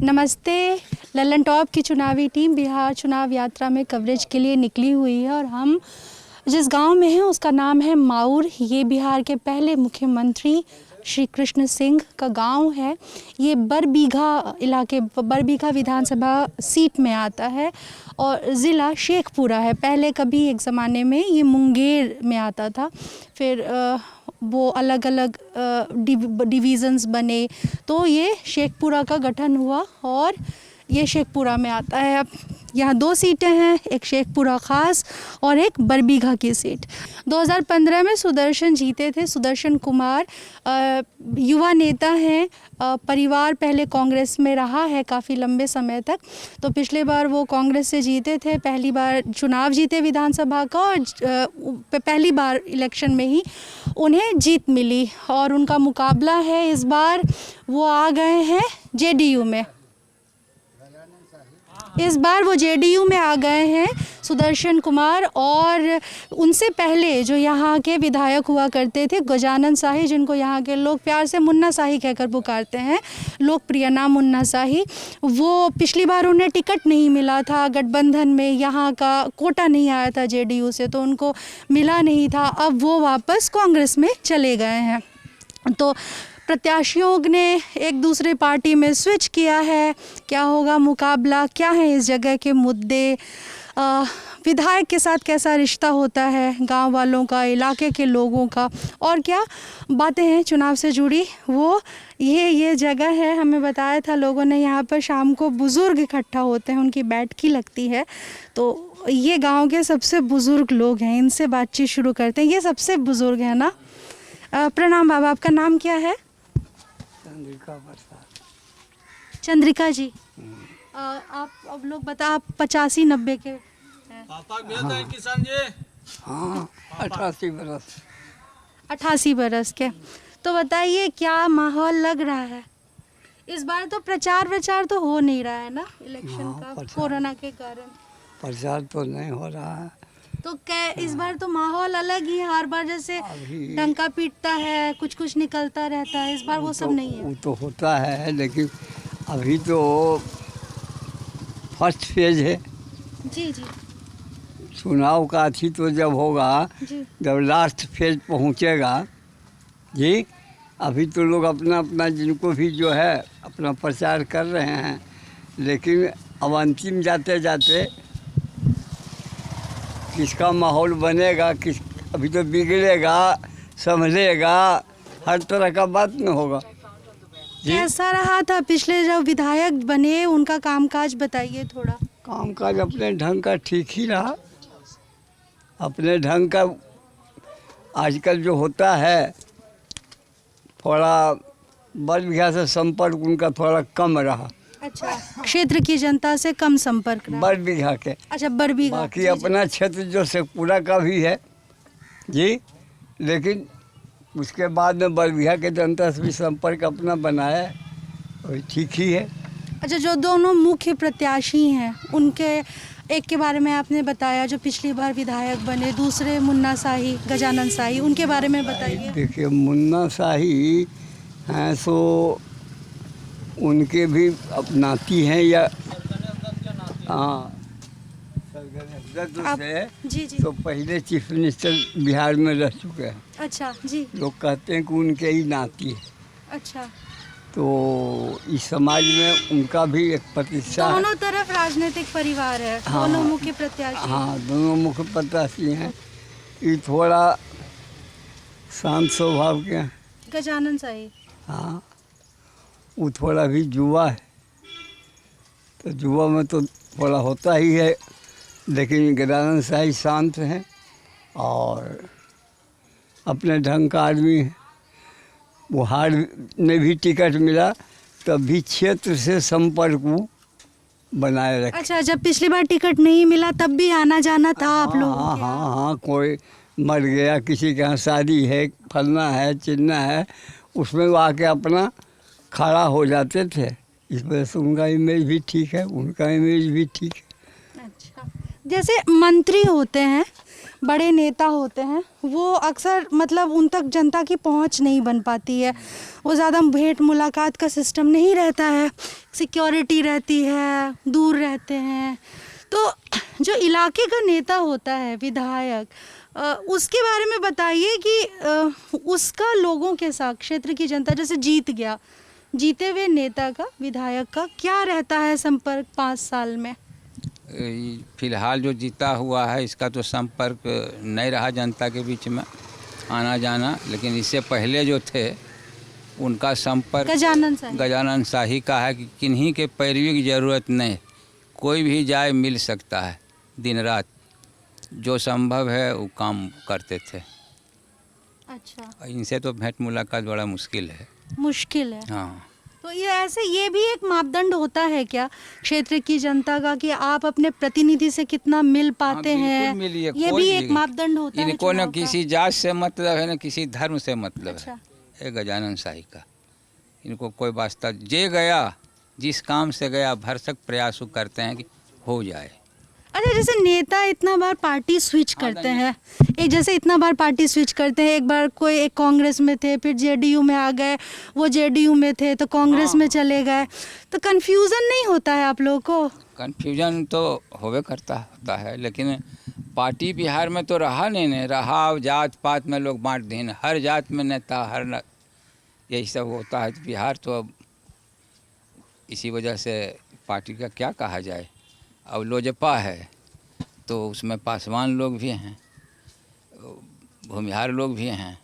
नमस्ते। लल्लन टॉप की चुनावी टीम बिहार चुनाव यात्रा में कवरेज के लिए निकली हुई है और हम जिस गांव में हैं उसका नाम है माउर। ये बिहार के पहले मुख्यमंत्री श्री कृष्ण सिंह का गांव है। ये बरबीघा इलाके बरबीघा विधानसभा सीट में आता है और ज़िला शेखपुरा है। पहले कभी एक ज़माने में ये मुंगेर में आता था, फिर वो अलग अलग डिवीज़न्स बने तो ये शेखपुरा का गठन हुआ और ये शेखपुरा में आता है। अब यहाँ 2 सीटें हैं, एक शेखपुरा ख़ास और एक बरबीघा की सीट। 2015 में सुदर्शन जीते थे। सुदर्शन कुमार युवा नेता हैं। परिवार पहले कांग्रेस में रहा है काफ़ी लंबे समय तक, तो पिछले बार वो कांग्रेस से जीते थे। पहली बार चुनाव जीते विधानसभा का और पहली बार इलेक्शन में ही उन्हें जीत मिली और उनका मुकाबला है इस बार वो आ गए हैं जेडीयू में। इस बार वो जेडीयू में आ गए हैं सुदर्शन कुमार और उनसे पहले जो यहाँ के विधायक हुआ करते थे गजानन शाही, जिनको यहाँ के लोग प्यार से मुन्ना शाही कहकर पुकारते हैं, लोकप्रिय नाम मुन्ना शाही, वो पिछली बार उन्हें टिकट नहीं मिला था गठबंधन में, यहाँ का कोटा नहीं आया था जेडीयू से तो उनको मिला नहीं था। अब वो वापस कांग्रेस में चले गए हैं तो प्रत्याशियों ने एक दूसरे पार्टी में स्विच किया है। क्या होगा मुकाबला, क्या है इस जगह के मुद्दे, विधायक के साथ कैसा रिश्ता होता है गांव वालों का, इलाके के लोगों का, और क्या बातें हैं चुनाव से जुड़ी, वो ये जगह है। हमें बताया था लोगों ने यहाँ पर शाम को बुज़ुर्ग इकट्ठा होते हैं, उनकी बैठकी लगती है। तो ये गाँव के सबसे बुज़ुर्ग लोग हैं, इनसे बातचीत शुरू करते हैं। ये सबसे बुज़ुर्ग हैं ना। प्रणाम बाबा, आपका नाम क्या है? चंद्रिका जी। आप अब लोग बता, आप 85-90 के हैं? हाँ। किसान जी हाँ 88 बरस 88 बरस के। तो बताइए क्या माहौल लग रहा है इस बार? तो प्रचार तो हो नहीं रहा है ना इलेक्शन का, कोरोना के कारण प्रचार तो नहीं हो रहा है। तो क्या इस बार तो माहौल अलग ही है। हर बार जैसे डंका पीटता है, कुछ निकलता रहता है, इस बार वो सब नहीं है। वो तो होता है लेकिन अभी तो फर्स्ट फेज है जी जी। चुनाव का थी तो जब होगा जी। जब लास्ट फेज पहुंचेगा जी, अभी तो लोग अपना जिनको भी जो है अपना प्रचार कर रहे हैं, लेकिन अब अंतिम जाते जाते किसका माहौल बनेगा, किस अभी तो बिगड़ेगा, संभलेगा, हर तरह का बात में होगा। कैसा रहा था पिछले जब विधायक बने, उनका कामकाज बताइए थोड़ा। कामकाज अपने ढंग का ठीक ही रहा, अपने ढंग का। आजकल जो होता है थोड़ा बरबीघा से संपर्क उनका थोड़ा कम रहा। अच्छा, क्षेत्र की जनता से कम संपर्क रहा। बरबीघा के। अच्छा, बरबीघा। बाकी अपना क्षेत्र जो शेखपुरा का भी है जी, लेकिन उसके बाद में बरबीघा के जनता से भी संपर्क अपना बनाया है, वही ठीक ही है। अच्छा, जो दोनों मुख्य प्रत्याशी हैं उनके एक के बारे में आपने बताया जो पिछली बार विधायक बने, दूसरे मुन्ना शाही, गजानन शाही, उनके बारे में बताइए। देखिए मुन्ना शाही हैं सो उनके भी नाती हैं या हाँ से जी जी। तो पहले चीफ मिनिस्टर बिहार में रह चुके हैं। अच्छा जी। लोग कहते हैं कि उनके ही नाती है। अच्छा, तो इस समाज में उनका भी एक प्रतिष्ठा है। दोनों तरफ राजनीतिक परिवार है। हाँ, दोनों मुख्य प्रत्याशी। हाँ दोनों मुख्य प्रत्याशी हैं। ये थोड़ा शांत स्वभाव के हैं। गजानन शाही। हाँ, वो थोड़ा भी जुआ है, तो जुआ में तो थोड़ा होता ही है, लेकिन गजानन शाही शांत हैं और अपने ढंग का आदमी है। वो हार में भी टिकट मिला तब भी क्षेत्र से संपर्क वो बनाए रखे। अच्छा, जब पिछली बार टिकट नहीं मिला तब भी आना जाना था आप लोगों हाँ के हाँ यहाँ? हाँ, कोई मर गया, किसी के यहाँ शादी है, फलना है, चिन्ना है, उसमें वो आके अपना खड़ा हो जाते थे। इस वजह से उनका इमेज भी ठीक है, उनका इमेज भी ठीक है। अच्छा, जैसे मंत्री होते हैं, बड़े नेता होते हैं वो अक्सर मतलब उन तक जनता की पहुंच नहीं बन पाती है, वो ज़्यादा भेंट मुलाकात का सिस्टम नहीं रहता है, सिक्योरिटी रहती है, दूर रहते हैं। तो जो इलाके का नेता होता है विधायक, उसके बारे में बताइए कि उसका लोगों के साथ, क्षेत्र की जनता जैसे जीत गया, जीते हुए नेता का, विधायक का क्या रहता है संपर्क 5 साल में? फिलहाल जो जीता हुआ है इसका तो संपर्क नहीं रहा जनता के बीच में आना जाना, लेकिन इससे पहले जो थे उनका संपर्क गजानन शाही का है कि किन्हीं के पैरवी की ज़रूरत नहीं, कोई भी जाए मिल सकता है, दिन रात जो संभव है वो काम करते थे। अच्छा, इनसे तो भेंट मुलाकात बड़ा मुश्किल है। मुश्किल है। हाँ, तो ये भी एक मापदंड होता है क्या क्षेत्र की जनता का कि आप अपने प्रतिनिधि से कितना मिल पाते हैं? ये भी एक मापदंड होता है। इनको न किसी जात से मतलब है न किसी धर्म से मतलब अच्छा। है। गजानन शाही का इनको कोई वास्ता, जे गया जिस काम से गया भरसक प्रयास करते हैं कि हो जाए। अच्छा, जैसे नेता इतना बार पार्टी स्विच करते हैं, इतना बार पार्टी स्विच करते हैं, एक बार कोई एक कांग्रेस में थे, फिर जेडीयू में आ गए, वो जेडीयू में थे तो कांग्रेस में चले गए, तो कंफ्यूजन नहीं होता है आप लोगों को? कन्फ्यूजन तो होवे करता होता है, लेकिन पार्टी बिहार में तो रहा नहीं रहा, जात पात में लोग बांट दें, हर जात में नेता, यही सब होता है बिहार। तो अब इसी वजह से पार्टी का क्या कहा जाए। अब लोजपा है तो उसमें पासवान लोग भी हैं, भूमिहार लोग भी हैं,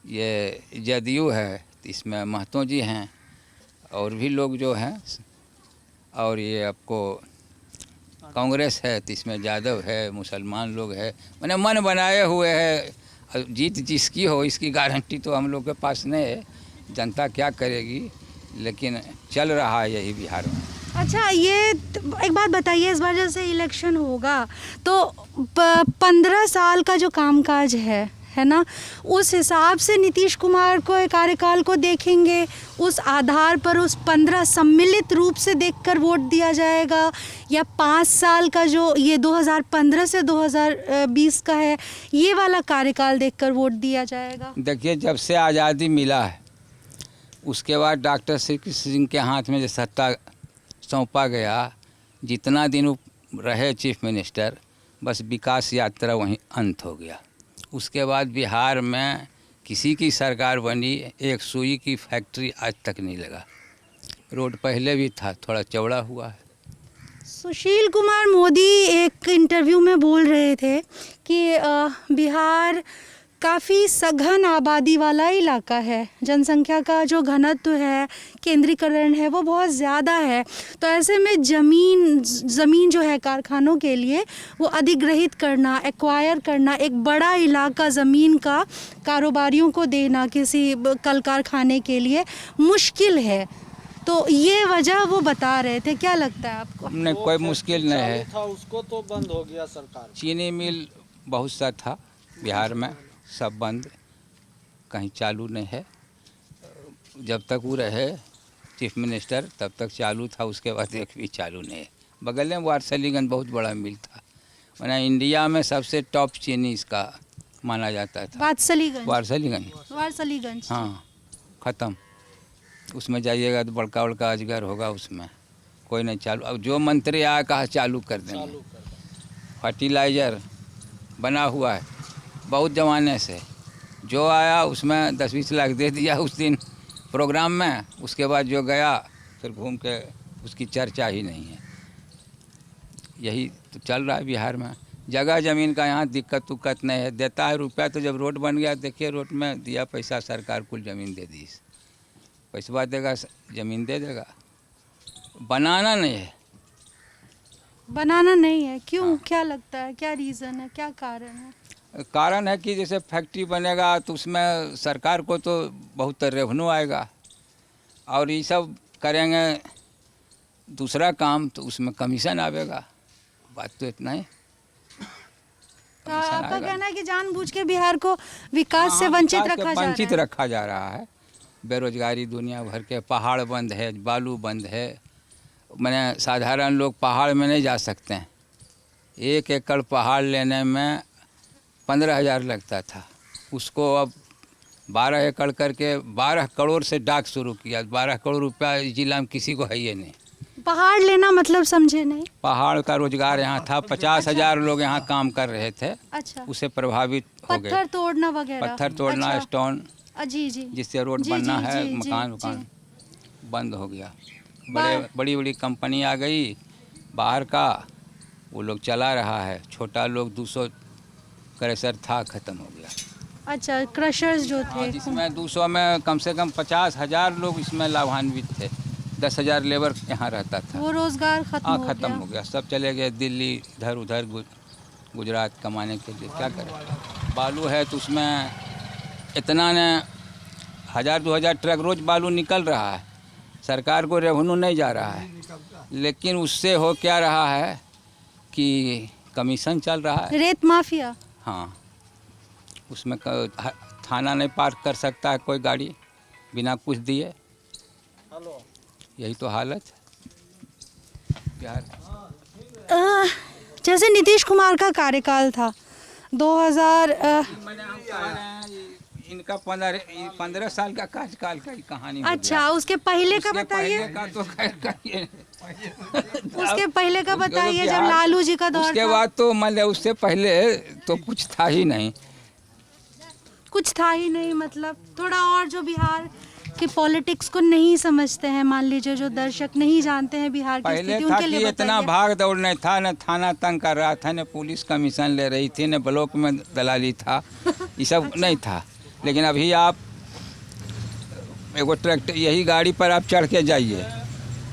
ये जदयू है तो इसमें महतो जी हैं और भी लोग जो हैं, और ये आपको कांग्रेस है तो इसमें यादव है, मुसलमान लोग है, मैंने मन बनाए हुए है। जीत जिसकी हो इसकी गारंटी तो हम लोग के पास नहीं है, जनता क्या करेगी, लेकिन चल रहा है यही बिहार में। अच्छा, ये एक बात बताइए, इस बार जैसे इलेक्शन होगा तो 15 साल का जो कामकाज है ना, उस हिसाब से नीतीश कुमार को कार्यकाल को देखेंगे, उस आधार पर उस 15 सम्मिलित रूप से देखकर वोट दिया जाएगा, या 5 साल का जो ये 2015 से 2020 का है ये वाला कार्यकाल देखकर वोट दिया जाएगा? देखिए, जब से आज़ादी मिला है उसके बाद डॉक्टर श्री कृष्ण सिंह के हाथ में जो सत्ता सौंपा गया, जितना दिन वो रहे चीफ मिनिस्टर, बस विकास यात्रा वहीं अंत हो गया। उसके बाद बिहार में किसी की सरकार बनी, एक सुई की फैक्ट्री आज तक नहीं लगा। रोड पहले भी था, थोड़ा चौड़ा हुआ है। सुशील कुमार मोदी एक इंटरव्यू में बोल रहे थे कि बिहार काफ़ी सघन आबादी वाला इलाका है, जनसंख्या का जो घनत्व है, केंद्रीकरण है, वो बहुत ज़्यादा है, तो ऐसे में ज़मीन जो है कारखानों के लिए वो अधिग्रहित करना, एक्वायर करना, एक बड़ा इलाका ज़मीन का कारोबारियों को देना किसी कल कारखाने के लिए मुश्किल है। तो ये वजह वो बता रहे थे, क्या लगता है आपको? नहीं, कोई मुश्किल नहीं है। था उसको तो बंद हो गया सरकार। चीनी मिल बहुत सा था बिहार में, सब बंद, कहीं चालू नहीं है। जब तक वो रहे चीफ मिनिस्टर तब तक चालू था, उसके बाद एक भी चालू नहीं है। बगल में वारसलीगंज बहुत बड़ा मिल था, मैंने इंडिया में सबसे टॉप चीनी इसका माना जाता था। वारसलीगंज हाँ, ख़त्म। उसमें जाइएगा तो बड़का बड़का अजगर होगा, उसमें कोई नहीं चालू। अब जो मंत्री आया कहा चालू कर देंगे। फर्टिलाइज़र बना हुआ है बहुत ज़माने से, जो आया उसमें 10-20 लाख दे दिया उस दिन प्रोग्राम में, उसके बाद जो गया फिर घूम के उसकी चर्चा ही नहीं है। यही तो चल रहा है बिहार में। जगह ज़मीन का यहाँ दिक्कत उक्कत नहीं है, देता है रुपया तो जब रोड बन गया, देखिए रोड में दिया पैसा, सरकार कुल ज़मीन दे दी, पैसा देगा ज़मीन दे देगा, बनाना नहीं है। क्यों? हाँ। क्या लगता है, क्या रीज़न है, क्या कारण है? कारण है कि जैसे फैक्ट्री बनेगा तो उसमें सरकार को तो बहुत रेवेन्यू आएगा, और ये सब करेंगे दूसरा काम तो उसमें कमीशन आवेगा। बात तो इतना ही। तो आपका कहना है कि जानबूझ के बिहार को विकास से वंचित रखा जा रहा है। बेरोजगारी दुनिया भर के, पहाड़ बंद है, बालू बंद है, मैंने साधारण लोग पहाड़ में नहीं जा सकते हैं। 1 एकड़ पहाड़ लेने में 15,000 लगता था। उसको अब 12 एकड़ करके 12 करोड़ से डाक शुरू किया। 12 करोड़ रुपया इस जिला में किसी को है ही नहीं। पहाड़ लेना मतलब समझे नहीं। पहाड़ का रोजगार यहाँ था, 50,000 लोग यहाँ काम कर रहे थे। अच्छा, उससे प्रभावित हो गए। पत्थर तोड़ना वगैरह। पत्थर तोड़ना, अच्छा। स्टोन, जी जी। जिससे रोड जी, बनना जी, है, जी, मकान जी, वकान बंद हो गया। बा- बड़ी बड़ी कंपनी आ गई बाहर का, वो लोग चला रहा है। छोटा लोग 200 क्रेशर था, ख़त्म हो गया। अच्छा, क्रशर्स जो हाँ, थे। जिसमें 200 में कम से कम 50,000 लोग इसमें लाभान्वित थे। 10,000 लेबर यहाँ रहता था। वो रोजगार खत्म हो ख़त्म गया। हो गया। सब चले गए दिल्ली, इधर उधर गुजरात कमाने के लिए। क्या करें, बालू है तो उसमें इतना न 1,000-2,000 ट्रक रोज बालू निकल रहा है। सरकार को रेवेन्यू नहीं जा रहा है, लेकिन उससे हो क्या रहा है कि कमीशन चल रहा है। रेत माफिया। हाँ, उसमें थाना नहीं पार कर सकता है कोई गाड़ी बिना कुछ दिए। हेलो, यही तो हालत है बिहार। जैसे नीतीश कुमार का कार्यकाल था 2000 इनका 15 साल का कार्यकाल का कहानी हो अच्छा, गया। उसके पहले का उसके बताइए। पहले का तो खैर कहिए। उसके पहले का बताइए, जब बिहार- लालू जी का दौर उसके था। बाद तो मान लिया, उससे पहले तो कुछ था ही नहीं। कुछ था ही नहीं मतलब थोड़ा और जो बिहार के पॉलिटिक्स को नहीं समझते हैं, मान लीजिए जो दर्शक नहीं जानते हैं बिहार की पहले स्थिति, था उनके कि लिए इतना बताइए। भाग दौड़ नहीं था, न थाना तंग कर रहा था, न पुलिस कमीशन ले रही थी, न ब्लॉक में दलाली था। ये सब नहीं था। लेकिन अभी आप एगो ट्रैक्टर, यही गाड़ी पर आप चढ़ के जाइए,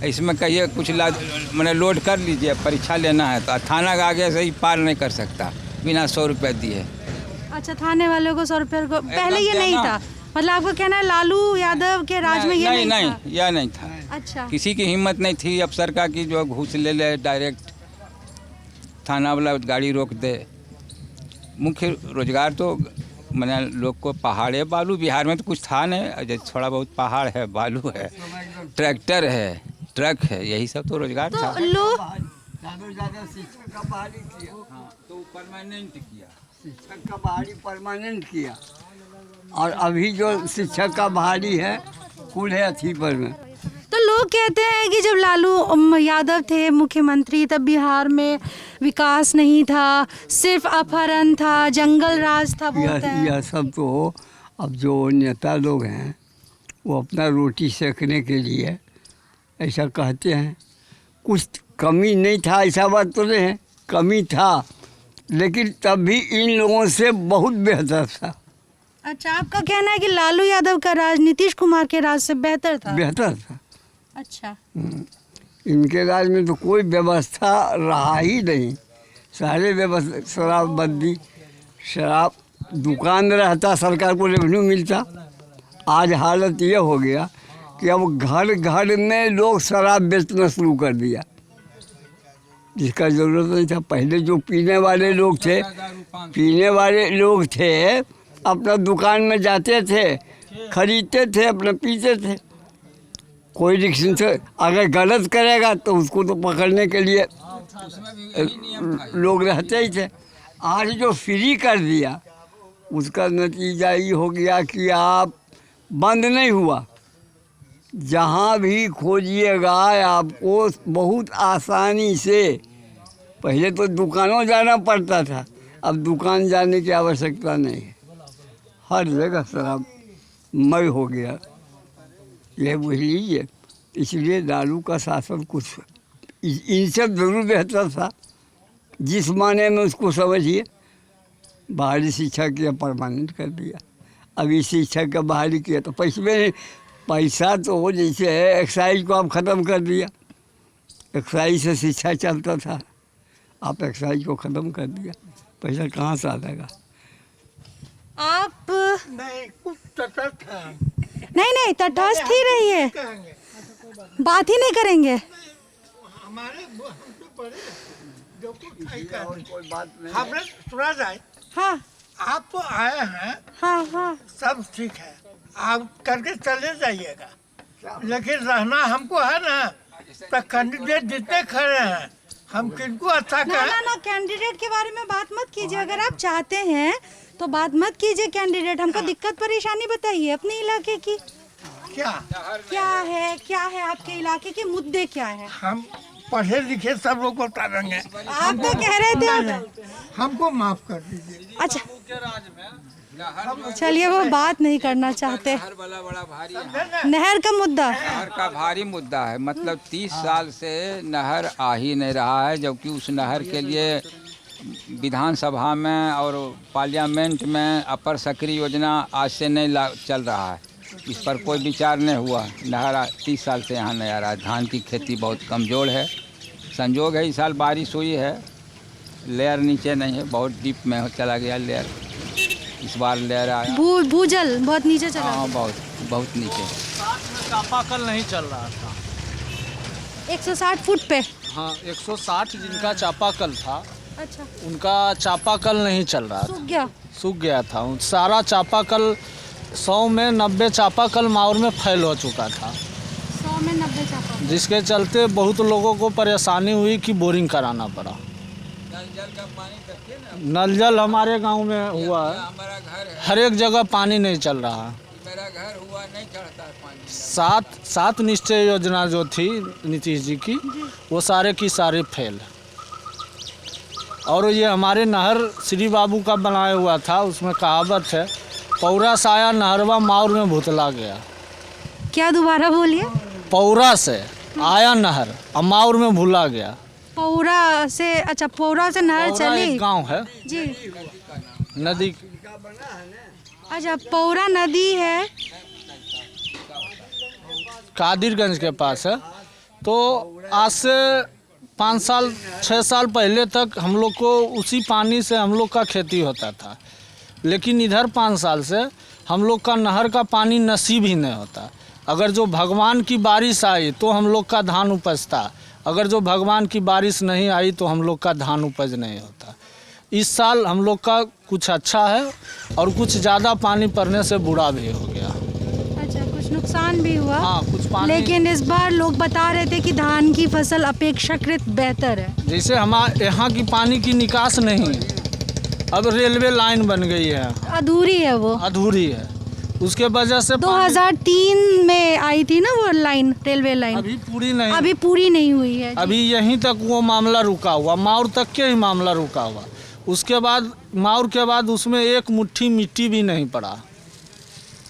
इसमें कहिए कुछ मैंने लोड कर लीजिए, परीक्षा लेना है तो थाना के आगे से ही पार नहीं कर सकता बिना 100 रुपये दिए। अच्छा, थाने वालों को 100 रुपये को पहले ये नहीं देना। था, मतलब आपको कहना है लालू यादव के राज में ये नहीं नहीं, था। यह नहीं था। अच्छा, किसी की हिम्मत नहीं थी अफसर का कि जो घूस ले ले, डायरेक्ट थाना वाला गाड़ी रोक दे। मुख्य रोजगार तो मैंने लोग को पहाड़ है, बालू बिहार में तो कुछ था नहीं। जैसे थोड़ा बहुत पहाड़ है, बालू है, ट्रैक्टर है, ट्रक है, यही सब तो रोजगार था। तो लोग ज़्यादा शिक्षक का बहाली किया। हाँ, तो परमानेंट किया। शिक्षक का बहाली परमानेंट किया, और अभी जो शिक्षक का बहाली है कुल है अथी पर में। तो लोग कहते हैं कि जब लालू यादव थे मुख्यमंत्री तब बिहार में विकास नहीं था, सिर्फ अपहरण था, जंगल राज था, बोलते हैं। यह सब तो अब जो नेता लोग हैं वो अपना रोटी सेकने के लिए ऐसा कहते हैं। कुछ कमी नहीं था, ऐसा बात तो नहीं है, कमी था, लेकिन तब भी इन लोगों से बहुत बेहतर था। अच्छा, आपका कहना है कि लालू यादव का राज नीतीश कुमार के राज से बेहतर था। बेहतर था। अच्छा, इनके राज में तो कोई व्यवस्था रहा ही नहीं। सारे व्यवस्था, शराबबंदी, शराब दुकान रहता, सरकार को रेवेन्यू मिलता। आज हालत ये हो गया कि अब घर घर में लोग शराब बेचना शुरू कर दिया, जिसका ज़रूरत नहीं था। पहले जो पीने वाले लोग थे अपना दुकान में जाते थे, खरीदते थे, अपना पीते थे। कोई रिक्शा से अगर गलत करेगा तो उसको तो पकड़ने के लिए लोग रहते ही थे। आज जो फ्री कर दिया उसका नतीजा ये हो गया कि आप बंद नहीं हुआ, जहाँ भी खोजिएगा आपको बहुत आसानी से। पहले तो दुकानों जाना पड़ता था, अब दुकान जाने की आवश्यकता नहीं है। हर जगह शराब मय हो गया, ये बुझ लीजिए। इसलिए लालू का शासन कुछ इनसे ज़रूर बेहतर था, जिस माने में उसको समझिए। बाहरी शिक्षा किया, परमानेंट कर दिया। अभी शिक्षा का बहाली किया तो पैसा तो जैसे है, एक्साइज को आप ख़त्म कर दिया। एक्साइज से शिक्षा चलता था, आप एक्साइज को ख़त्म कर दिया, पैसा कहाँ से आएगा। आप नहीं, कुछ तटस्थ है। नहीं तटस्थ ही रहिए, बात ही नहीं करेंगे। हमारे हमसे बड़े जो कुछ नहीं कर रहे। कोई बात नहीं। हमने सुना जाए, हाँ आप तो आए हैं, हाँ, सब ठीक है, आप करके चले जाइएगा, लेकिन रहना हमको है ना। तो कैंडिडेट जितने खड़े हैं हम किनको अच्छा ना कहें? ना ना, कैंडिडेट के बारे में बात मत कीजिए। अगर आप चाहते हैं तो बात मत कीजिए कैंडिडेट। हमको दिक्कत परेशानी बताइए अपने इलाके की। क्या क्या है आपके इलाके के मुद्दे क्या है? हम पढ़े लिखे सब लोग को उतारेंगे। आप तो कह रहे थे। हमको माफ कर दीजिए। अच्छा चलिए, वो बात नहीं करना चाहते। नहर वाला बड़ा भारी है। नहर का मुद्दा। नहर का भारी मुद्दा है। मतलब 30 साल से नहर आ ही नहीं रहा है, जबकि उस नहर के लिए विधानसभा में और पार्लियामेंट में अपर सक्रिय योजना आज से नहीं चल रहा है। इस पर कोई विचार नहीं हुआ। नहर 30 साल से यहाँ नहीं आ रहा है। धान की खेती बहुत कमज़ोर है। संजोग है इस साल बारिश हुई है, लेयर नीचे नहीं है, बहुत डीप में चला गया लेयर। इस बार लेयर आया, भूजल बहुत नीचे चला। हाँ बहुत नीचे। चापाकल नहीं चल रहा था। 160 फुट पे। हाँ 160 जिनका चापाकल था, अच्छा, उनका चापाकल नहीं चल रहा था, सूख गया था। सारा चापाकल 100 में 90 चापाकल माउर में फैल हो चुका था। 100 में 90 चापाकल, जिसके चलते बहुत लोगों को परेशानी हुई कि बोरिंग कराना पड़ा। नल जल हमारे गांव में हुआ है। हमारा घर है, हर एक जगह पानी नहीं चल रहा है। मेरा घर हुआ नहीं चढ़ता है पानी। सात निश्चय योजना जो थी नीतीश जी की, वो सारे की सारे फेल। और ये हमारे नहर श्री बाबू का बनाया हुआ था, उसमें कहावत है, पौरा से आया नहरवा माउर में भुतला गया। क्या दोबारा बोलिए? पौरा से आया नहर और माउर में भुला गया। पौरा से, अच्छा पौरा से नहर चली। गांव है जी, नदी। अच्छा पौरा नदी है, कादिरगंज के पास है। तो आज से 5 साल 6 साल पहले तक हम लोग को उसी पानी से हम लोग का खेती होता था। लेकिन इधर 5 साल से हम लोग का नहर का पानी नसीब ही नहीं होता। अगर जो भगवान की बारिश आई तो हम लोग का धान उपजता, अगर जो भगवान की बारिश नहीं आई तो हम लोग का धान उपज नहीं होता। इस साल हम लोग का कुछ अच्छा है और कुछ ज़्यादा पानी पड़ने से बुरा भी हो गया। अच्छा कुछ नुकसान भी हुआ। हाँ कुछ पानी। लेकिन इस बार लोग बता रहे थे कि धान की फसल अपेक्षाकृत बेहतर है। जैसे हमारे यहाँ की पानी की निकास नहीं है, अब रेलवे लाइन बन गई है, अधूरी है, वो अधूरी है। उसके वजह से 2003 में आई थी ना वो लाइन, रेलवे लाइन, अभी पूरी नहीं हुई है। अभी यहीं तक वो मामला रुका हुआ, माउर तक के ही मामला रुका हुआ। उसके बाद माउर के बाद उसमें एक मुट्ठी मिट्टी भी नहीं पड़ा,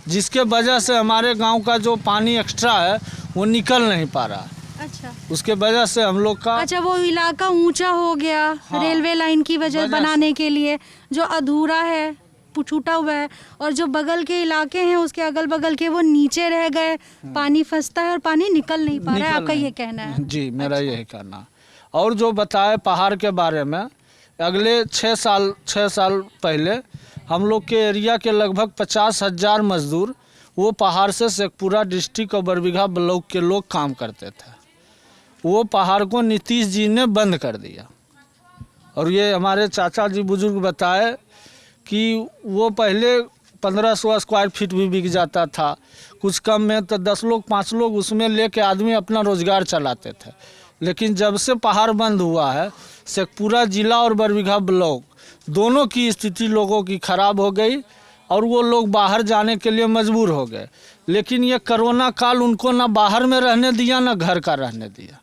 जिसके वजह से हमारे गांव का जो पानी एक्स्ट्रा है वो निकल नहीं पा रहा। अच्छा, उसके वजह से हम लोग का, अच्छा वो इलाका ऊंचा हो गया। हाँ, रेलवे लाइन की वजह बनाने के लिए जो अधूरा है, छूटा हुआ है, और जो बगल के इलाके हैं उसके अगल बगल के वो नीचे रह गए, पानी फंसता है और पानी निकल नहीं पा रहा है। आपका ये कहना है? जी मेरा यही कहना। और जो बताए पहाड़ के बारे में, अगले 6 साल पहले हम लोग के एरिया के लगभग 50,000 मजदूर वो पहाड़ से शेखपुरा डिस्ट्रिक्ट और बरबीघा ब्लॉक के लोग काम करते थे। वो पहाड़ को नीतीश जी ने बंद कर दिया। और ये हमारे चाचा जी बुजुर्ग बताए कि वो पहले 1500 स्क्वायर फीट भी बिक जाता था, कुछ कम में तो 10 लोग 5 लोग उसमें लेके आदमी अपना रोजगार चलाते थे। लेकिन जब से पहाड़ बंद हुआ है, शेखपुरा जिला और बरबीघा ब्लॉक दोनों की स्थिति लोगों की खराब हो गई और वो लोग बाहर जाने के लिए मजबूर हो गए। लेकिन ये कोरोना काल उनको ना बाहर में रहने दिया ना घर का रहने दिया।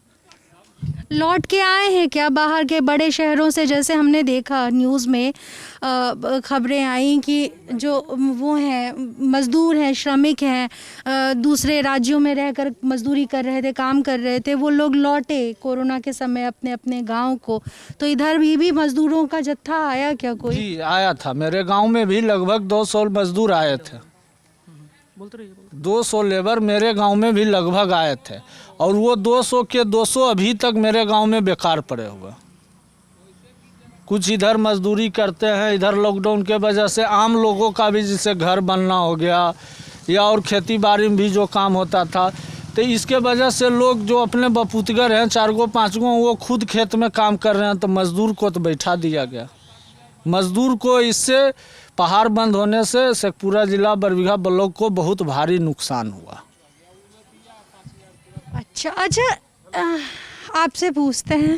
लौट के आए हैं क्या बाहर के बड़े शहरों से? जैसे हमने देखा न्यूज़ में खबरें आई कि जो वो हैं मज़दूर हैं, श्रमिक हैं, दूसरे राज्यों में रहकर मजदूरी कर रहे थे, काम कर रहे थे, वो लोग लौटे कोरोना के समय अपने अपने गांव को। तो इधर भी मज़दूरों का जत्था आया क्या कोई? जी आया था। मेरे गांव में भी लगभग 200 मजदूर आए थे। 200 लेबर मेरे गांव में भी लगभग आए थे और वो 200 के 200 अभी तक मेरे गांव में बेकार पड़े हुए। कुछ इधर मजदूरी करते हैं, इधर लॉकडाउन के वजह से आम लोगों का भी जैसे घर बनना हो गया या और खेती बाड़ी में भी जो काम होता था, तो इसके वजह से लोग जो अपने बपूतगर हैं 4 गो 5 गो, वो खुद खेत में काम कर रहे हैं, तो मजदूर को तो बैठा दिया गया। मजदूर को इससे पहाड़ बंद होने से शेखपुरा जिला बरबीघा ब्लॉक को बहुत भारी नुकसान हुआ। अच्छा, आपसे पूछते हैं,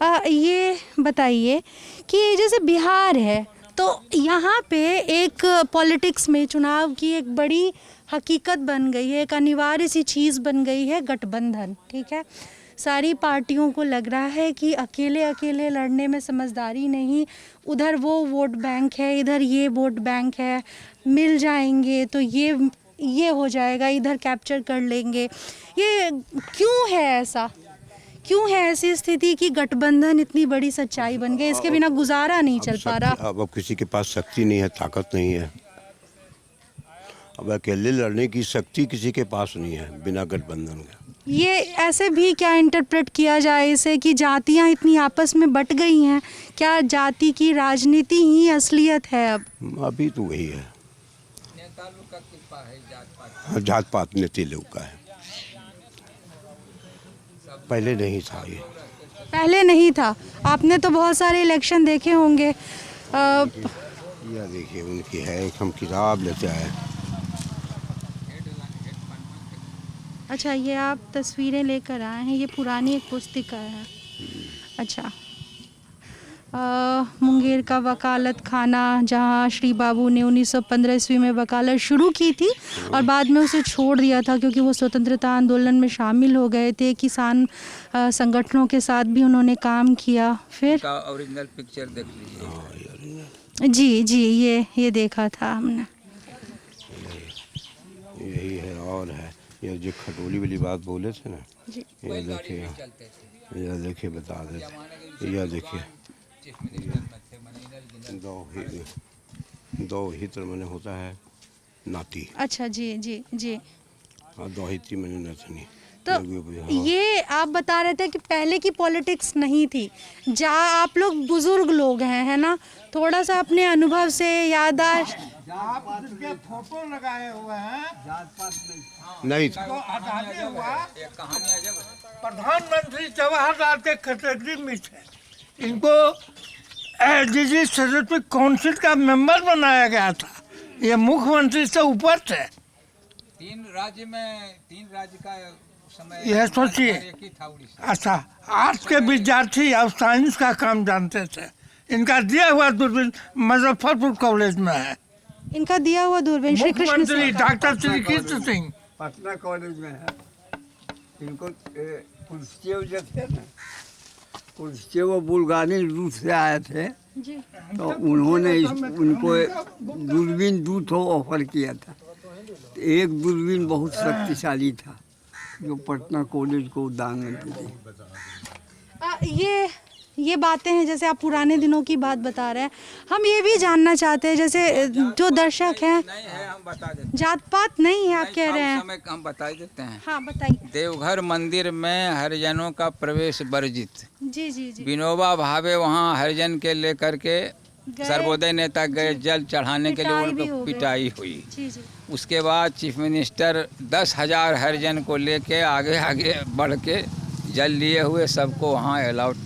ये बताइए कि जैसे बिहार है तो यहाँ पे एक पॉलिटिक्स में चुनाव की एक बड़ी हकीकत बन गई है, एक अनिवार्य सी चीज़ बन गई है गठबंधन, ठीक है। सारी पार्टियों को लग रहा है कि अकेले अकेले लड़ने में समझदारी नहीं, उधर वो वोट बैंक है, इधर ये वोट बैंक है, मिल जाएंगे तो ये हो जाएगा, इधर कैप्चर कर लेंगे। ये क्यों है ऐसा? क्यों है ऐसी स्थिति कि गठबंधन इतनी बड़ी सच्चाई बन गई, इसके बिना गुजारा नहीं चल पा रहा? अब किसी के पास शक्ति नहीं है, ताकत नहीं है। अब अकेले लड़ने की शक्ति किसी के पास नहीं है बिना गठबंधन के। ये ऐसे भी क्या इंटरप्रेट किया जाए इसे कि जातियां इतनी आपस में बट गई हैं, क्या जाति की राजनीति ही असलियत है अब? अभी तो वही है, जात पात नीति लोग का है, पहले नहीं था ये। पहले नहीं था। आपने तो बहुत सारे इलेक्शन देखे होंगे। यह देखिए उनकी है, एक हम किताब लेते आए। अच्छा, ये आप तस्वीरें लेकर आए हैं, ये पुरानी एक पुस्तिका है। अच्छा, मुंगेर का वकालत खाना, जहाँ श्री बाबू ने 1915 ईस्वी में वकालत शुरू की थी और बाद में उसे छोड़ दिया था क्योंकि वो स्वतंत्रता आंदोलन में शामिल हो गए थे। किसान संगठनों के साथ भी उन्होंने काम किया। फिर ओरिजिनल पिक्चर देख लीजिए। जी, ये देखा था हमने। यही है और है, ये जो खटोली वाली बात बोले थे ना, ये देखिए बता देते, यह देखिए दो हित्र मैंने होता है नाती। अच्छा, जी। हाँ, दो हित्री मैंने नथनी। तो ये आप बता रहे थे कि पहले की पॉलिटिक्स नहीं थी। जहाँ आप लोग बुजुर्ग लोग हैं, है ना, थोड़ा सा अपने अनुभव से याददाश्त। आप जिसके फोटो लगाए हुए हैं नहीं था। तो हटाने हुआ प्रधानमंत्री जवाहरलाल के कैटेगरी में थे। इनको एलडीजी सेक्रेटरी काउंसिल का मेंबर बनाया गया था। ये मुख्यमंत्री से ऊपर थे। तीन राज्य का समय यह सोचिए। एक ही था, उड़ीसा। अच्छा, आर्ट्स के विद्यार्थी अब साइंस का काम जानते थे। इनका दिया हुआ दूरबीन मुजफ्फरपुर कॉलेज में है। इनका दिया हुआ दूरबीन श्री कृष्ण मुख्यमंत्री डॉक्टर श्री कृष्ण सिंह पटना कॉलेज में है। इनको कुर्स्चेव जो थे ना, कुर्स्चेव बुल्गारियन रूस से आए थे, जी। तो उन्होंने उनको दूरबीन दूत ऑफर किया था। एक दूरबीन बहुत शक्तिशाली था जो पटना कॉलेज को दान में दी। ये बातें हैं, जैसे आप पुराने दिनों की बात बता रहे हैं। हम ये भी जानना चाहते हैं, जैसे जो दर्शक हैं, नहीं है, हम बता देते जात पात नहीं है, आप कह रहे हैं। समय हम बता देते हैं। हाँ, बताइए। देवघर मंदिर में हरिजनों का प्रवेश वर्जित। जी। विनोबा भावे वहाँ हरिजन के लेकर के सर्वोदय नेता गए, जल चढ़ाने के लिए उनको पिटाई हुई। जी। उसके बाद चीफ मिनिस्टर 10,000 हरिजन को लेके आगे बढ़ के जल लिए हुए, सबको वहाँ अलाउड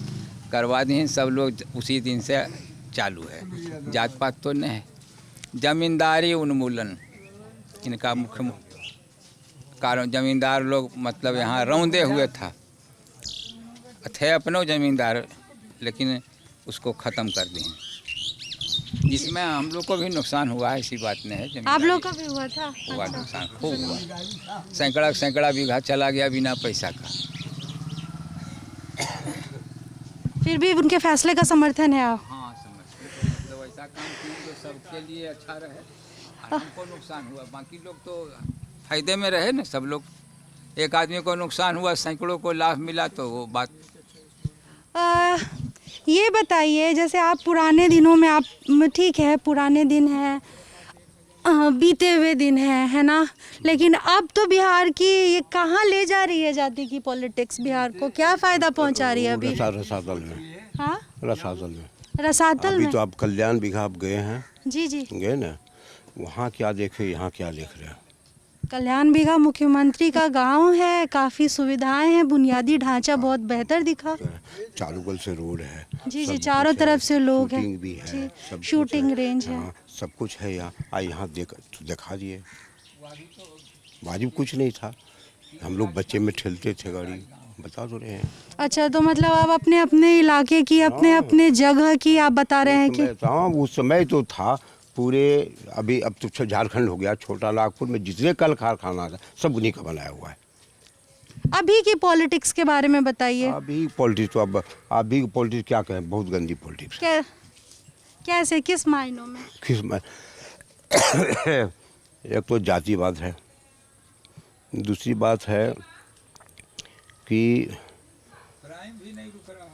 करवा दिए। सब लोग उसी दिन से चालू है। जात पात तो नहीं है। जमींदारी उन्मूलन इनका मुख्य कारण। जमींदार लोग मतलब यहाँ रौंदे हुए था, थे अपनों जमींदार, लेकिन उसको ख़त्म कर दिए, जिसमें हम लोग को भी नुकसान हुआ है। ऐसी बात नहीं है। आप लोग का भी हुआ था? हुआ नुकसान खूब हुआ। सैकड़ा बीघा चला गया बिना पैसा का। फिर भी उनके फैसले का समर्थन है आप? हाँ, समझ मतलब ऐसा काम किए जो सबके लिए अच्छा रहे। हमको नुकसान हुआ, बाकी लोग तो फायदे में रहे ना। सब लोग, एक आदमी को नुकसान हुआ, सैकड़ों को लाभ मिला, तो वो बात। ये बताइए, जैसे आप पुराने दिनों में, आप ठीक है पुराने दिन है, बीते हुए दिन है ना, लेकिन अब तो बिहार की ये कहाँ ले जा रही है जाति की पॉलिटिक्स? बिहार को क्या फायदा पहुंचा रही है अभी? रसातल में। हाँ, रसातल में। अभी तो आप कल्याण बिघा आप गए हैं? जी। गए ना, वहाँ क्या देखे, यहाँ क्या देख रहे हैं? कल्याण बिघा मुख्यमंत्री का गांव है, काफ़ी सुविधाएं हैं, बुनियादी ढांचा बहुत बेहतर दिखा। चारूगल से रोड है। जी, चारों तरफ से लोग हैं। शूटिंग भी है, सब शूटिंग रेंज है। हाँ, सब कुछ है यहाँ दिखा दिए। वाजिब कुछ नहीं था। हम लोग बच्चे में ठेलते थे गाड़ी, बता तो रहे हैं। अच्छा, तो मतलब आप अपने अपने इलाके की, अपने अपने जगह की आप बता रहे हैं कि हाँ, उस समय तो था पूरे, अभी अब तो झारखंड हो गया, छोटा नागपुर में जितने कल कारखाना था सब उन्हीं का बनाया हुआ है। अभी की पॉलिटिक्स के बारे में बताइए। अभी पॉलिटिक्स तो अब अभी पॉलिटिक्स क्या कहें, बहुत गंदी पॉलिटिक्स। कैसे, किस मायनों में? किस में एक तो जातिवाद है, दूसरी बात है कि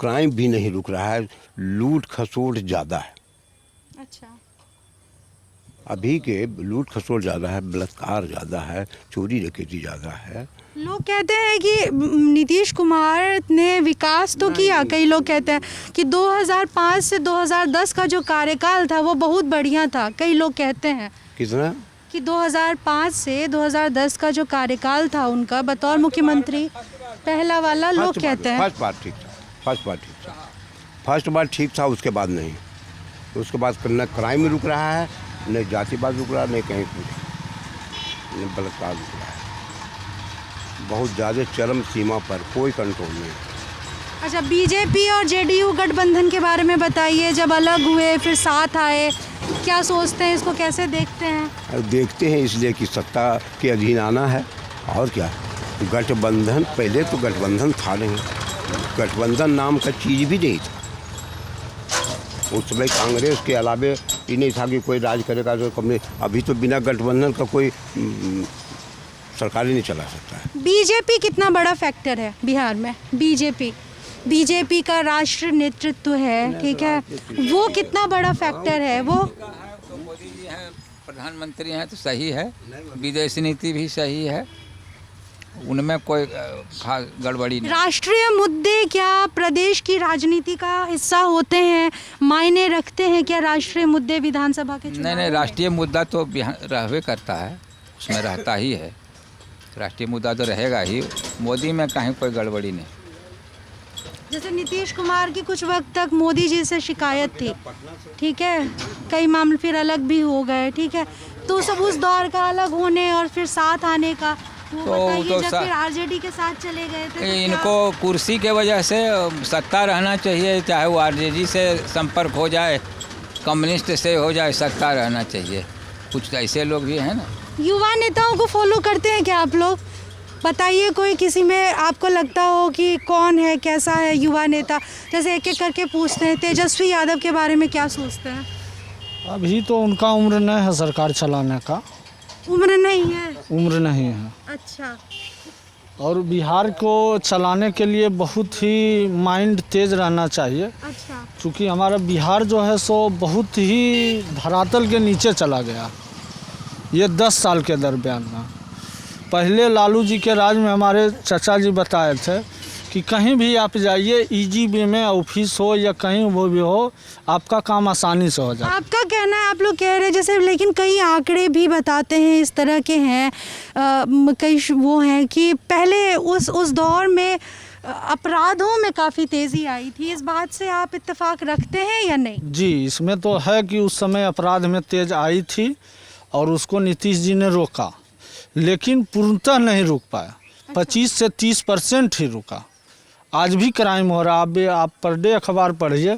क्राइम भी नहीं रुक रहा है, लूट खसोट ज़्यादा है। अच्छा, अभी के लूट खसोट ज़्यादा है, बलात्कार ज़्यादा है, चोरी डकैती ज़्यादा है। लोग कहते हैं कि नीतीश कुमार ने विकास तो किया, कई लोग कहते हैं कि 2005 से 2010 का जो कार्यकाल था वो बहुत बढ़िया था, कई लोग कहते हैं कितना कि 2005 से 2010 का जो कार्यकाल था उनका बतौर मुख्यमंत्री, पहला वाला, लोग कहते हैं फर्स्ट बार ठीक था, फर्स्ट बार ठीक था, उसके बाद नहीं। उसके बाद न क्राइम रुक रहा है, न जातिवाद रुक रहा है, न कहीं कुछ, न बलात्कार रुक रहा है। बहुत ज़्यादा चरम सीमा पर, कोई कंट्रोल नहीं। अच्छा, बीजेपी और जेडीयू गठबंधन के बारे में बताइए, जब अलग हुए फिर साथ आए, क्या सोचते हैं, इसको कैसे देखते हैं? देखते हैं इसलिए कि सत्ता के अधीन आना है, और क्या। गठबंधन, पहले तो गठबंधन था नहीं, गठबंधन नाम का चीज़ भी नहीं था उस समय। कांग्रेस के अलावे ये नहीं था कि कोई राज करेगा तो कम। अभी तो बिना गठबंधन का कोई सरकार ही नहीं चला सकता है। बीजेपी कितना बड़ा फैक्टर है बिहार में? बीजेपी का राष्ट्रीय नेतृत्व है, ठीक है, वो कितना बड़ा फैक्टर है? वो तो मोदी जी हैं, प्रधानमंत्री हैं तो सही है, विदेशी नीति भी सही है, उनमें कोई खास गड़बड़ी नहीं। राष्ट्रीय मुद्दे क्या प्रदेश की राजनीति का हिस्सा होते हैं, मायने रखते हैं क्या राष्ट्रीय मुद्दे विधानसभा के चुनाव? नहीं, राष्ट्रीय मुद्दा तो रहवे करता है, उसमें रहता ही है, राष्ट्रीय मुद्दा तो रहेगा ही। मोदी में कहीं कोई गड़बड़ी नहीं। जैसे नीतीश कुमार की कुछ वक्त तक मोदी जी से शिकायत थी, ठीक है, कई मामले फिर अलग भी हो गए, ठीक है, तो सब उस दौर का अलग होने और फिर साथ आने का वो बताइए। जब फिर आरजेडी के साथ चले गए थे तो इनको कुर्सी के वजह से सत्ता रहना चाहिए, चाहे वो आरजेडी से संपर्क हो जाए, कम्युनिस्ट से हो जाए, सत्ता रहना चाहिए। कुछ ऐसे लोग भी हैं ना। युवा नेताओं को फॉलो करते हैं क्या आप लोग? बताइए, कोई किसी में आपको लगता हो कि कौन है, कैसा है युवा नेता? जैसे एक एक करके पूछते हैं। तेजस्वी यादव के बारे में क्या सोचते हैं? अभी तो उनका उम्र नहीं है सरकार चलाने का। उम्र नहीं है? उम्र नहीं है। अच्छा। और बिहार को चलाने के लिए बहुत ही माइंड तेज रहना चाहिए। अच्छा। क्योंकि हमारा बिहार जो है सो बहुत ही धरातल के नीचे चला गया ये 10 साल के दरमियान में। पहले लालू जी के राज में हमारे चाचा जी बताए थे कि कहीं भी आप जाइए, इजी वे में ऑफिस हो या कहीं वो भी हो, आपका काम आसानी से हो जाए। आपका कहना है, आप लोग कह रहे हैं जैसे, लेकिन कई आंकड़े भी बताते हैं इस तरह के हैं, कई वो हैं कि पहले उस दौर में अपराधों में काफ़ी तेज़ी आई थी। इस बात से आप इत्तेफाक रखते हैं या नहीं? जी, इसमें तो है कि उस समय अपराध में तेज आई थी और उसको नीतीश जी ने रोका, लेकिन पूर्णतः नहीं रुक पाया। 25 से 30% ही रुका। आज भी क्राइम हो रहा है। आप पर डे अखबार पढ़िए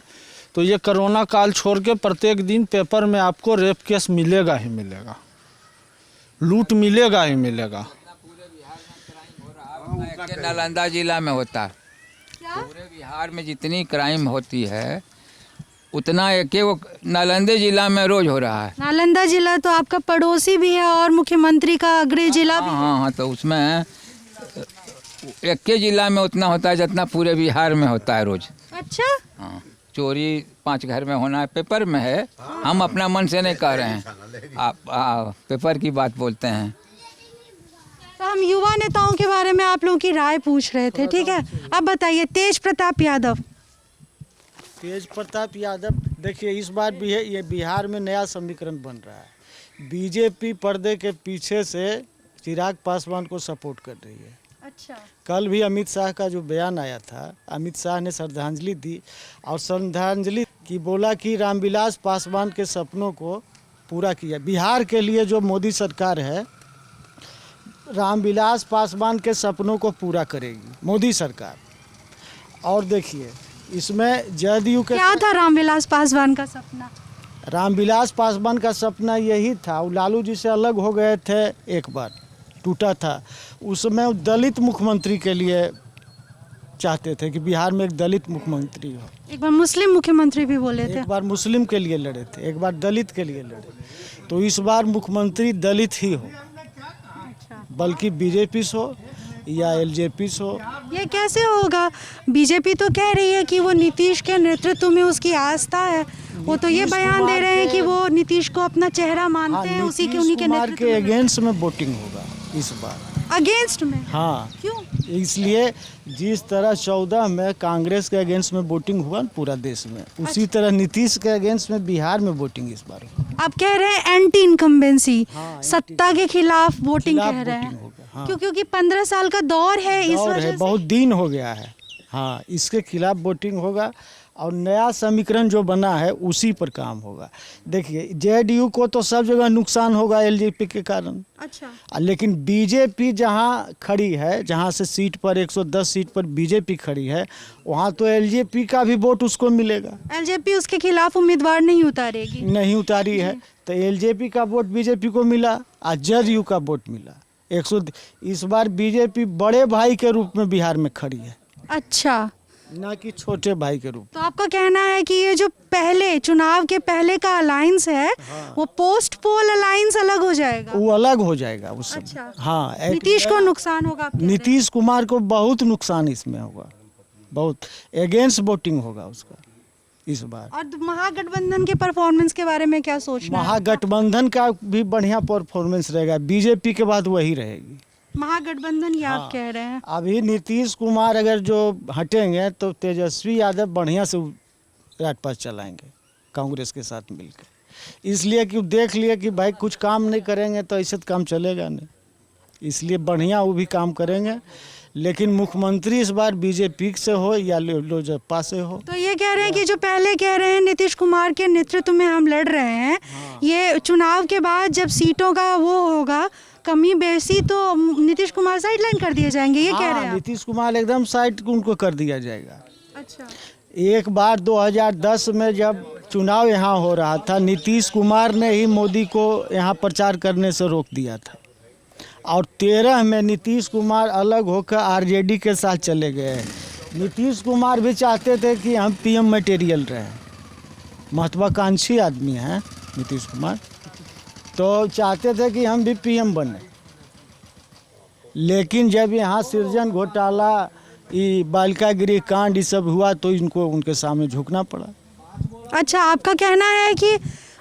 तो ये कोरोना काल छोड़ के प्रत्येक दिन पेपर में आपको रेप केस मिलेगा ही मिलेगा, लूट मिलेगा ही मिलेगा। नालंदा जिला में होता है। पूरे बिहार में जितनी क्राइम होती है उतना एक वो नालंदा जिला में रोज हो रहा है। नालंदा जिला तो आपका पड़ोसी भी है और मुख्यमंत्री का गृह जिला भी है। हाँ, तो उसमें एक के जिला में उतना होता है जितना पूरे बिहार में होता है रोज। अच्छा। हाँ, चोरी 5 घर में होना है, पेपर में है, हम अपना मन से नहीं कह रहे हैं, आप पेपर की बात बोलते हैं। तो हम युवा नेताओं के बारे में आप लोगों की राय पूछ रहे थे, ठीक है। अब बताइए, तेज प्रताप यादव। तेज प्रताप यादव, देखिए इस बार भी है, ये बिहार में नया समीकरण बन रहा है। बीजेपी पर्दे के पीछे से चिराग पासवान को सपोर्ट कर रही है। अच्छा। कल भी अमित शाह का जो बयान आया था, अमित शाह ने श्रद्धांजलि दी और श्रद्धांजलि की बोला कि रामविलास पासवान के सपनों को पूरा किया। बिहार के लिए जो मोदी सरकार है, रामविलास पासवान के सपनों को पूरा करेगी मोदी सरकार। और देखिए इसमें जदयू के क्या था रामविलास पासवान का सपना? रामविलास पासवान का सपना यही था, वो लालू जी से अलग हो गए थे, एक बार टूटा था, उस समय वो दलित मुख्यमंत्री के लिए चाहते थे कि बिहार में एक दलित मुख्यमंत्री हो। एक बार मुस्लिम मुख्यमंत्री भी बोले थे। एक बार मुस्लिम के लिए लड़े थे, एक बार दलित के लिए लड़े। तो इस बार मुख्यमंत्री दलित ही हो, बल्कि बीजेपी से हो या एलजेपी से हो। ये कैसे होगा? बीजेपी तो कह रही है कि वो नीतीश के नेतृत्व में उसकी आस्था है, वो तो ये बयान दे रहे हैं कि वो नीतीश को अपना चेहरा मानते हैं, उसी के उन्हीं के नेतृत्व के अगेंस्ट में वोटिंग होगा इस बार। अगेंस्ट में? हाँ, क्यों? इसलिए जिस तरह 14 में कांग्रेस के अगेंस्ट में वोटिंग हुआ पूरा देश में, उसी तरह नीतीश के अगेंस्ट में बिहार में वोटिंग इस बार। आप कह रहे हैं एंटी इनकम्बेंसी, हाँ, सत्ता के खिलाफ वोटिंग कह रहे हैं। हाँ। क्योंकि 15 साल का दौर है, इस वजह से बहुत दिन हो गया है। हाँ, इसके खिलाफ वोटिंग होगा और नया समीकरण जो बना है उसी पर काम होगा। देखिए जेडीयू को तो सब जगह नुकसान होगा एलजेपी के कारण। अच्छा। लेकिन बीजेपी जहाँ खड़ी है, जहाँ से सीट पर 110 सीट पर बीजेपी खड़ी है, वहाँ तो एलजेपी का भी वोट उसको मिलेगा। एलजेपी उसके खिलाफ उम्मीदवार नहीं उतारेगी। नहीं उतारी है, तो एलजेपी का वोट बीजेपी को मिला और जेडीयू का वोट मिला 100। इस बार बीजेपी बड़े भाई के रूप में बिहार में खड़ी है। अच्छा, ना कि छोटे भाई के रूप। तो आपका कहना है कि ये जो पहले चुनाव के पहले का अलायंस है, हाँ। वो पोस्ट पोल अलायंस अलग हो जाएगा? वो अलग हो जाएगा उससे। अच्छा। हाँ, नीतीश को नुकसान होगा? आप कह रहे हैं। नीतीश कुमार को बहुत नुकसान इसमें होगा, बहुत अगेंस्ट वोटिंग होगा उसका इस बार। और महागठबंधन के परफॉर्मेंस के बारे में क्या सोचना है? महागठबंधन का भी बढ़िया परफॉर्मेंस रहेगा, बीजेपी के बाद वही रहेगी महागठबंधन ये आप हाँ। कह रहे हैं? अभी नीतीश कुमार अगर जो हटेंगे तो तेजस्वी यादव बढ़िया से राजपाट चलाएंगे कांग्रेस के साथ मिलकर। इसलिए कि देख लिया कि भाई कुछ काम नहीं करेंगे तो ऐसे तो काम चलेगा नहीं, इसलिए बढ़िया वो भी काम करेंगे। लेकिन मुख्यमंत्री इस बार बीजेपी से हो या लोजपा से हो। तो ये कह रहे हैं कि जो पहले कह रहे हैं नीतीश कुमार के नेतृत्व में हम लड़ रहे हैं, ये चुनाव के बाद जब सीटों का वो होगा कमी बेसी, तो नीतीश कुमार साइडलाइन कर दिए जाएंगे, ये कह रहे हैं? नीतीश कुमार एकदम साइड उनको कर दिया जाएगा। अच्छा। एक बार 2010 में जब चुनाव यहाँ हो रहा था, नीतीश कुमार ने ही मोदी को यहाँ प्रचार करने से रोक दिया था, और 13 में नीतीश कुमार अलग होकर आरजेडी के साथ चले गए। नीतीश कुमार भी चाहते थे कि हम पीएम मटेरियल रहें, महत्वाकांक्षी आदमी हैं नीतीश कुमार, तो चाहते थे कि हम भी पीएम बने। लेकिन जब यहाँ सृजन घोटाला, ये बालिका गृह कांड ये सब हुआ तो इनको उनके सामने झुकना पड़ा। अच्छा, आपका कहना है कि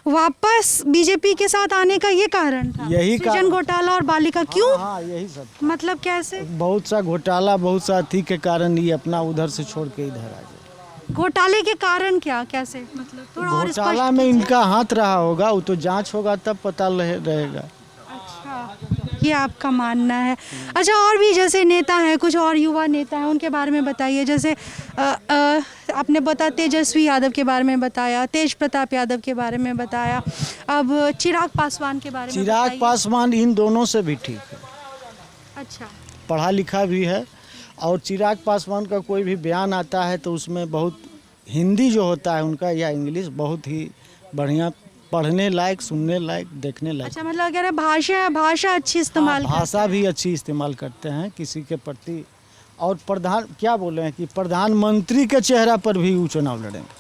वापस बीजेपी के साथ आने का ये कारण था? यही सृजन घोटाला और बालिका? क्यों? हाँ, यही सब मतलब कैसे? बहुत सा घोटाला, बहुत सा अथी के कारण ये अपना उधर से छोड़ के इधर आ गए। घोटाले के कारण क्या, कैसे? मतलब थोड़ा और घोटाला स्पष्ट में कीजिए। इनका हाथ रहा होगा, वो तो जांच होगा तब पता रहेगा। अच्छा, ये आपका मानना है। अच्छा, और भी जैसे नेता हैं, कुछ और युवा नेता हैं, उनके बारे में बताइए। जैसे आपने बताया तेजस्वी यादव के बारे में बताया, तेज प्रताप यादव के बारे में बताया, अब चिराग पासवान के बारे में चिराग बताइए। पासवान इन दोनों से भी ठीक है, अच्छा। पढ़ा लिखा भी है। और चिराग पासवान का कोई भी बयान आता है तो उसमें बहुत हिंदी जो होता है उनका या इंग्लिश बहुत ही बढ़िया, पढ़ने लायक, सुनने लायक, देखने लायक। अच्छा, मतलब अगर भाषा अच्छी इस्तेमाल करते भाषा भी अच्छी इस्तेमाल करते हैं किसी के प्रति। और क्या बोले हैं कि प्रधानमंत्री के चेहरा पर भी वो चुनाव लड़ेंगे।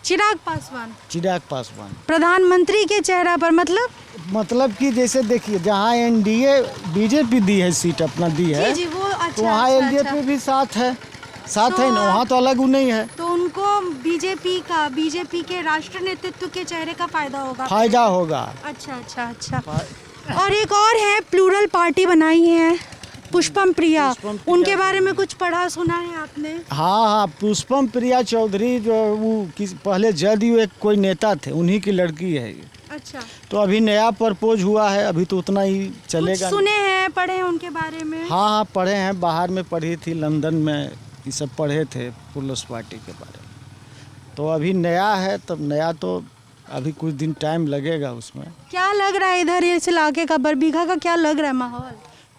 चिराग पासवान? चिराग पासवान प्रधानमंत्री के चेहरा पर मतलब कि जैसे देखिए जहाँ एनडीए बीजेपी दी है सीट अपना दी है, जी, वो अच्छा, तो वहाँ अच्छा, एलजेपी अच्छा। भी साथ है तो ना, वहाँ तो अलग नहीं है। तो उनको बीजेपी के राष्ट्रीय नेतृत्व के चेहरे का फायदा होगा। अच्छा। अच्छा। और एक और है, प्लूरल पार्टी बनाई है पुष्पम प्रिया, उनके बारे में कुछ पढ़ा सुना है आपने? हाँ, पुष्पम प्रिया चौधरी जो वो पहले जदयू एक कोई नेता थे, उन्हीं की लड़की है ये। अच्छा। तो अभी नया प्रपोज हुआ है, अभी तो उतना ही चलेगा। कुछ सुने हैं, पढ़े हैं उनके बारे में? हाँ, पढ़े हैं, बाहर में पढ़ी थी, लंदन में ये सब पढ़े थे प्लूरल पार्टी के बारे में। तो अभी नया है, तब नया तो अभी कुछ दिन टाइम लगेगा उसमें। क्या लग रहा है इधर इस इलाके का, बरबीघा का क्या लग रहा है माहौल?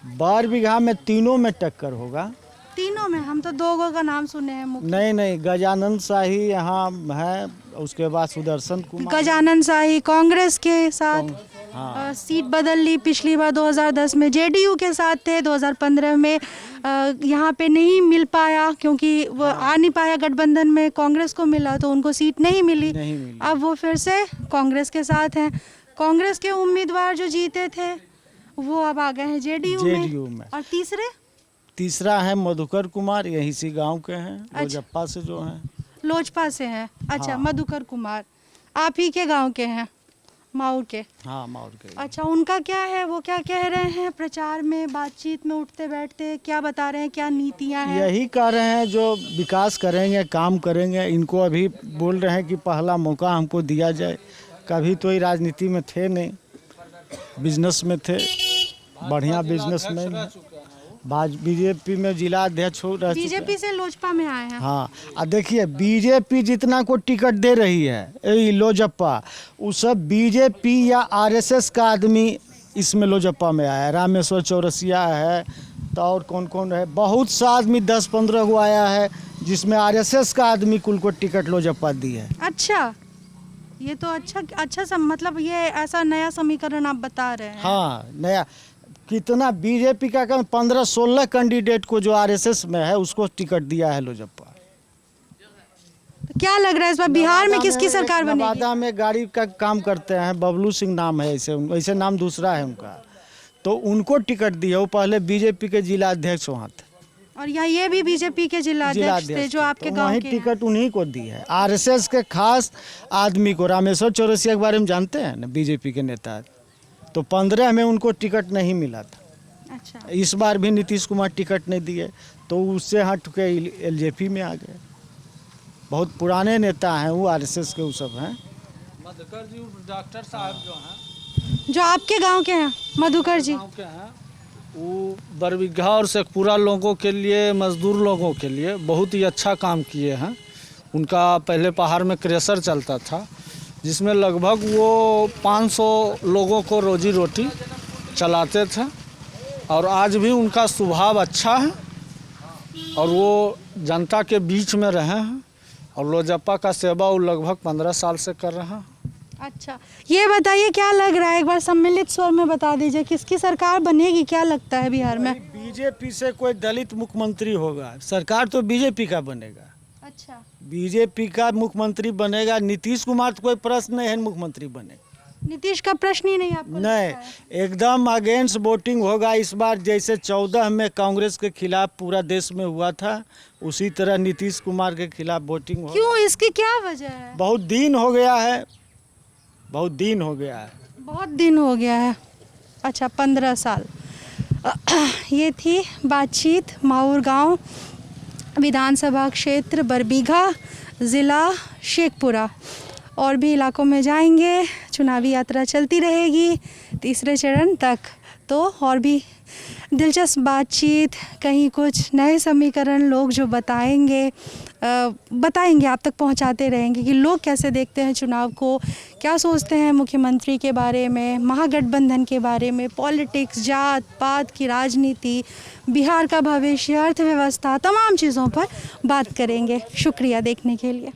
बरबीघा में तीनों में टक्कर होगा। तीनों में हम तो 2 का नाम सुने हैं मुख्य। नहीं, गजानंद शाही यहाँ है, उसके बाद सुदर्शन कुमार। गजानन शाही कांग्रेस के साथ सीट बदल ली, पिछली बार 2010 में जेडीयू के साथ थे, 2015 में यहाँ पे नहीं मिल पाया क्योंकि वो आ नहीं पाया गठबंधन में, कांग्रेस को मिला तो उनको सीट नहीं मिली। अब वो फिर से कांग्रेस के साथ हैं। कांग्रेस के उम्मीदवार जो जीते थे वो अब आ गए हैं जेडीयू में। और तीसरा है मधुकर कुमार, यहीं से गांव के हैं। अच्छा। लोजप्पा से जो हैं। लोजपा से हैं। अच्छा। हाँ। मधुकर कुमार आप ही के गांव के हैं, माउर के। हाँ, माउर के। अच्छा, उनका क्या है, वो क्या कह रहे हैं प्रचार में, बातचीत में, उठते बैठते क्या बता रहे हैं, क्या नीतियां हैं? यही कह रहे हैं जो विकास करेंगे, काम करेंगे। इनको अभी बोल रहे हैं कि पहला मौका हमको दिया जाए। कभी तो ये राजनीति में थे नहीं, बिजनेस में थे, बढ़िया बिजनेसमैन। बीजेपी में जिला अध्यक्ष हो रहे। बीजेपी से लोजपा में आए हैं। हाँ, अब देखिए बीजेपी जितना को टिकट दे रही है लोजप्पा, वो सब बीजेपी या आरएसएस का आदमी इसमें लोजप्पा में आया है। रामेश्वर चौरसिया है, तो और कौन कौन है, बहुत सा आदमी 10-15 को आया है, जिसमें आरएसएस का आदमी कुल को टिकट लोजप्पा दी है। अच्छा, ये तो अच्छा सब, मतलब ये ऐसा नया समीकरण आप बता रहे हैं। हाँ, नया कितना बीजेपी का 15-16 कैंडिडेट को जो आरएसएस में है उसको टिकट दिया है लोजप्पा। तो क्या लग रहा है इस बार बिहार में किसकी सरकार बनेगी? नवादा में गाड़ी का काम करते हैं, बबलू सिंह नाम है, ऐसे नाम दूसरा है उनका, तो उनको टिकट दिया। वो पहले बीजेपी के जिला अध्यक्ष वहाँ थे। और ये भी बीजेपी के जिला अध्यक्ष थे जो आपके तो गांव वहीं के टिकट उन्हीं को दी है, आरएसएस के खास आदमी को। रामेश्वर चौरसिया के बारे में जानते हैं ना, बीजेपी के नेता, तो 15 में उनको टिकट नहीं मिला था। अच्छा। इस बार भी नीतीश कुमार टिकट नहीं दिए, तो उससे हट के एलजेपी में आ गए। बहुत पुराने नेता हैं वो, आरएसएस के वो सब हैं। मधुकर जी डॉक्टर साहब जो हैं, जो आपके गांव के हैं, मधुकर जी गाँव के हैं, वो बरबीघा और शेखपुरा लोगों के लिए, मजदूर लोगों के लिए बहुत ही अच्छा काम किए हैं। उनका पहले पहाड़ में क्रेशर चलता था, जिसमें लगभग वो 500 लोगों को रोजी रोटी चलाते थे, और आज भी उनका स्वभाव अच्छा है और वो जनता के बीच में रहे हैं। और लोजप्पा का सेवा वो लगभग 15 साल से कर रहे हैं। अच्छा, ये बताइए क्या लग रहा है, एक बार सम्मिलित स्वर में बता दीजिए, किसकी सरकार बनेगी, क्या लगता है बिहार में? बीजेपी से कोई दलित मुख्यमंत्री होगा, सरकार तो बीजेपी का बनेगा। अच्छा, बीजेपी का मुख्यमंत्री बनेगा। नीतीश कुमार तो कोई प्रश्न नहीं है मुख्यमंत्री बने। नीतीश का प्रश्न ही नहीं आपको लगता है? नहीं, एकदम अगेंस्ट वोटिंग होगा इस बार। जैसे 14 में कांग्रेस के खिलाफ पूरा देश में हुआ था, उसी तरह नीतीश कुमार के खिलाफ वोटिंग होगा। क्यों, इसकी क्या वजह है? बहुत दिन हो गया है, बहुत दिन हो गया है। बहुत दिन हो गया है। अच्छा, 15 साल। ये थी बातचीत माउर गांव, विधानसभा क्षेत्र बरबीघा, ज़िला शेखपुरा। और भी इलाकों में जाएंगे, चुनावी यात्रा चलती रहेगी तीसरे चरण तक, तो और भी दिलचस्प बातचीत, कहीं कुछ नए समीकरण लोग जो बताएंगे आप तक पहुंचाते रहेंगे कि लोग कैसे देखते हैं चुनाव को, क्या सोचते हैं मुख्यमंत्री के बारे में, महागठबंधन के बारे में, पॉलिटिक्स, जात पात की राजनीति, बिहार का भविष्य, अर्थव्यवस्था, तमाम चीज़ों पर बात करेंगे। शुक्रिया देखने के लिए।